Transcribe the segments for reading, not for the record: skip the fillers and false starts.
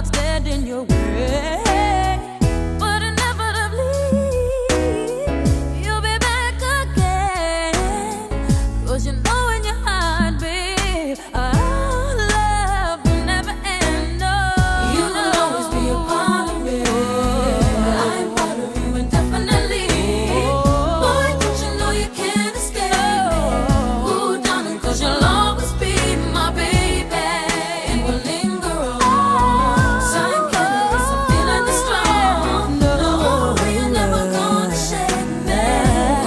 not stand in your way. But inevitably, you'll be back again. 'Cause you know in your heart, babe, our love will never end. No, you will always be a part of me. I'm part of you indefinitely. Boy, don't you know you can't escape me? Ooh, darling, 'cause you'll always be my baby. And we'll linger on. Sign killers, I'm feeling this strong. No, you're never gonna shake me.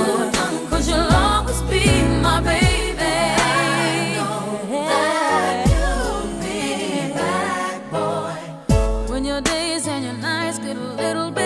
Ooh, darling, 'cause you'll always be my baby. I know that you'll be back, boy. When your days and your nights get a little bit